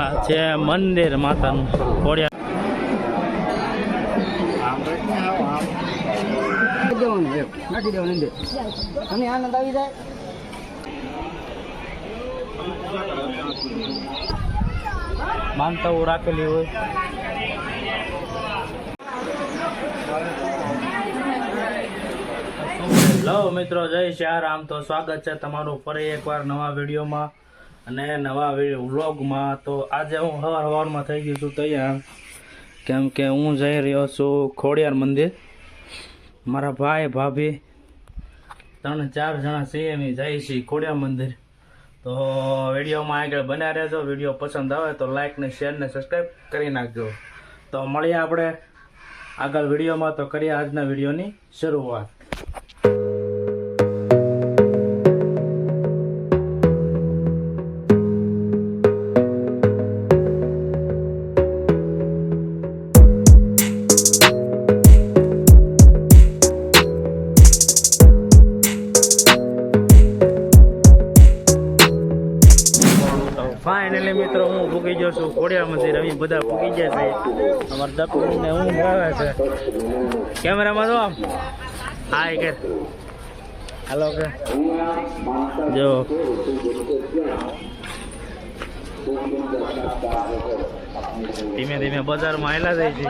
આ છે મંદિર માતાનું ખોડિયાર. નાખી દેવાનું અંદર અને આનંદ આવી જાય. માનતાઓ રાખેલી હોય. હેલો મિત્રો, જય શ્યારામ. તો સ્વાગત છે તમારું ફરી એકવાર નવા વિડીયોમાં અને નવા વ્લોગમાં. તો આજે હું સવારમાં થઈ ગયું છું તૈયાર, કેમ કે હું જઈ રહ્યો છું ખોડિયાર મંદિર. મારા ભાઈ ભાભી 3-4 જણા છીએ અમે જઈએ છીએ ખોડિયાર મંદિર. તો વિડીયોમાં આગળ બન્યા રહેજો. વિડીયો પસંદ આવે તો લાઇક ને શેર ને સબસ્ક્રાઈબ કરી નાખજો. તો મળીએ આપણે આગળ વિડીયોમાં. તો કરીએ આજના વિડીયોની શરૂઆત. ફાઇનલી મિત્રો, હું પૂગી ગયો છું ખોડિયાર મંદિર. અમે બધા પૂગી ગયા છે. અમારા દપને હું આવે છે કેમેરામાં. તો આમ હાય કે હાલો કે જો ધીમે ધીમે બજારમાં આવેલા જાય છે.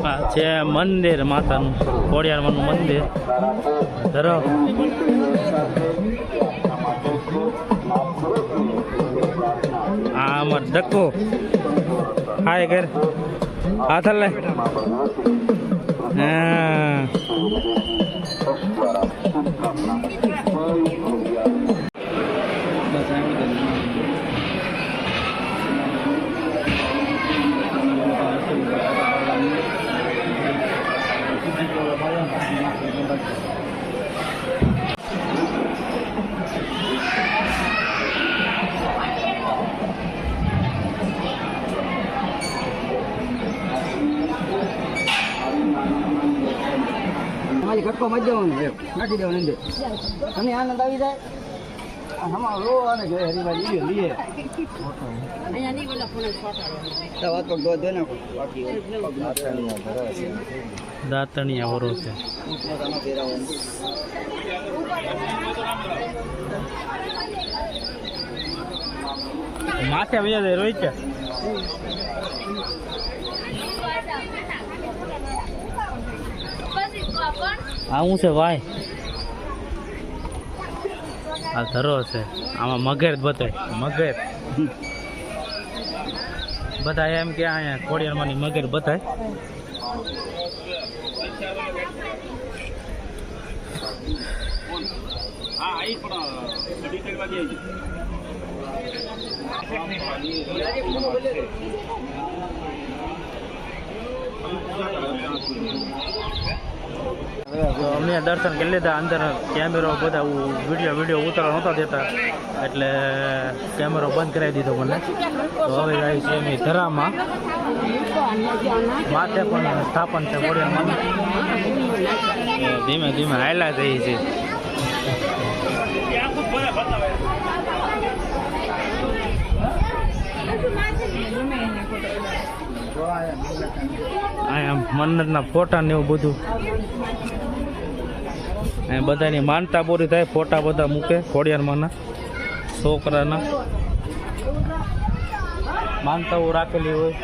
આ છે મંદિર માતાનું ખોડિયારમાંનું મંદિર. ધરો આ અમાર ધક્કો હાય કર હાથ લે. હા કટકો મજ દેવાનું નાખી દેવાનું અંદર અને આનંદ આવી જાય. આમાં રો અને જોઈએ હરીભાઈ લઈએ દાંતણિયા વરો છે. માથે વયા જાય રોહિત છે. આ શું છે ભાઈ? આ ધરો છે. આમાં મગર બતાય. મગર બધા એમ કે અહીંયા ખોડિયારમાંની મગર બતાય. અમે દર્શન કરી લીધા. અંદર કેમેરો બધા વિડીયો ઉતારવા નહોતા દેતા એટલે કેમેરો બંધ કરાવી દીધો મને. તો હવે જાય છે એમ ધરામાં. માથે પણ સ્થાપન છે ખોડિયારમાં. ધીમે ધીમે હાયલા જઈએ છે. અહીંયા મંદિરના ફોટા ને એવું બધું. અહીંયા બધાની માનતા પૂરી થાય. ફોટા બધા મૂકે ખોડિયારમાંના છોકરાના. માનતાઓ રાખેલી હોય.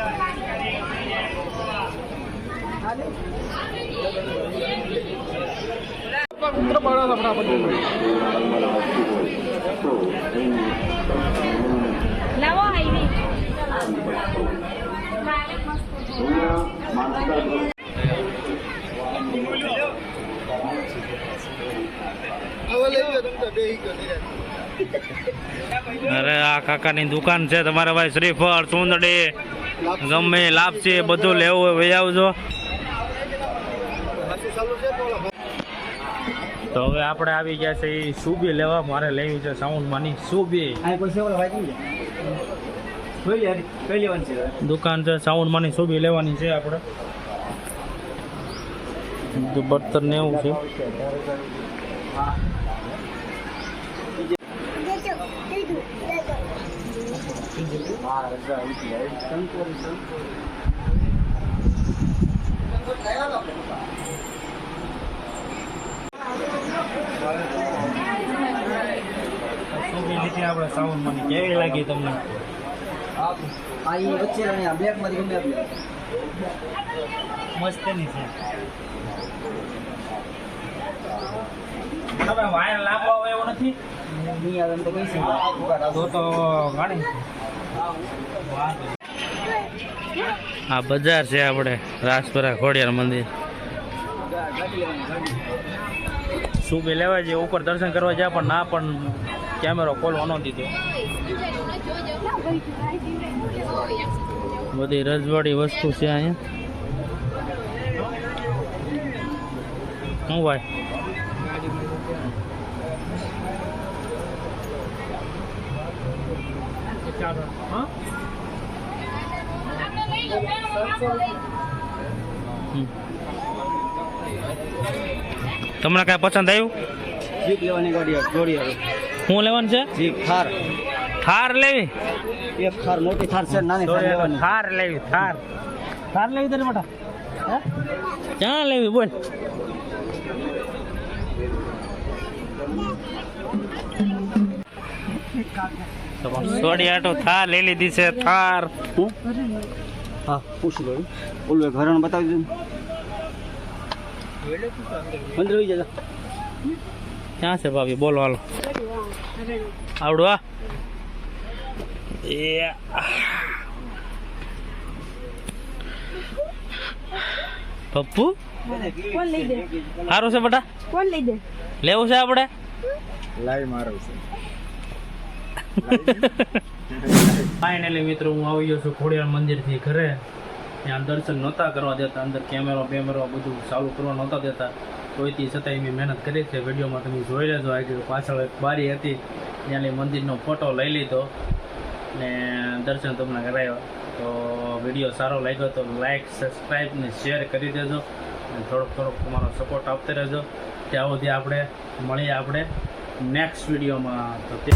અરે આ કાકાની દુકાન છે. તમારે ભાઈ શ્રીફળ, સુંદડી, ગમે લાપસી બધું લેવું હોય વહી આવજો. તો હવે આપણે આવી ગયા છે એ સુબી લેવા. મારે લેવી છે સાઉન્ડમાંની સુબી. આ કોઈ સેવલ વાગી છે જોઈ લે કઈ લેવાની છે દુકાન છે સાઉન્ડમાંની સુબી લેવાની છે આપણે. બર્તન ને એવું છે. સુબી લીધી આપણે સાઉન્ડમાંની. કેવી લાગી તમને? આ ઈ વચ્ચે અને આ બ્લેક માંથી ગમે આપી મસ્તની છે. હવે વાયર લાંબો આવે એવો નથી. નહીં આવે એમ તો કઈ છે તો ગાડી. આ બજાર છે આપણે રાજપરા ખોડિયાર મંદિર. સુબી લેવા જઈએ ઉપર દર્શન કરવા જાય પણ ના પણ કેમેરો ખોલવા ન દીધો. બધી રજવાડી વસ્તુ છે અહીંયા. શું ભાઈ? તમને કાંઈ પસંદ આવ્યું? જીપ લેવાની ગાડી જોડી આવે શું લેવાનું છે? જીપ થાર થાર લેવી? એક થાર મોટી થાર છે નાની થાર લેવાની થાર લેવી. થાર થાર લેવી તારે બેટા? હે ક્યાં લેવી બોલ? સોડી આટો થાર લઈ લીધી છે. થાર હા પૂછી લો ઓલું એક હરણ બતાવી દઉં અંદર આવી જજો ક્યાં છે ભાભી? બોલો હાલો. આવડું આ એ પપ્પુ કોણ લઈ દે? સારું છે બેટા? કોણ લઈ દે? લેવું છે આપણે? લાઈવ મારું છે ફાઇનલી મિત્રો હું આવી ગયો છું ખોડિયાર મંદિરથી ઘરે. ત્યાં દર્શન નહોતા કરવા દેતા, અંદર કેમેરો બધું ચાલુ કરવા નહોતા દેતા. તોયથી છતાંય મેં મહેનત કરી છે. વિડીયોમાં તમે જોઈ લેજો. આગળ પાછળ એક બારી હતી ત્યાંની મંદિરનો ફોટો લઈ લીધો ને દર્શન તમને કરાવ્યા. તો વિડીયો સારો લાગ્યો તો લાઈક સબસ્ક્રાઈબ ને શેર કરી દેજો અને થોડોક તમારો સપોર્ટ આપતા રહેજો. ત્યાં સુધી આપણે મળીએ આપણે નેક્સ્ટ વિડીયોમાં. તો તે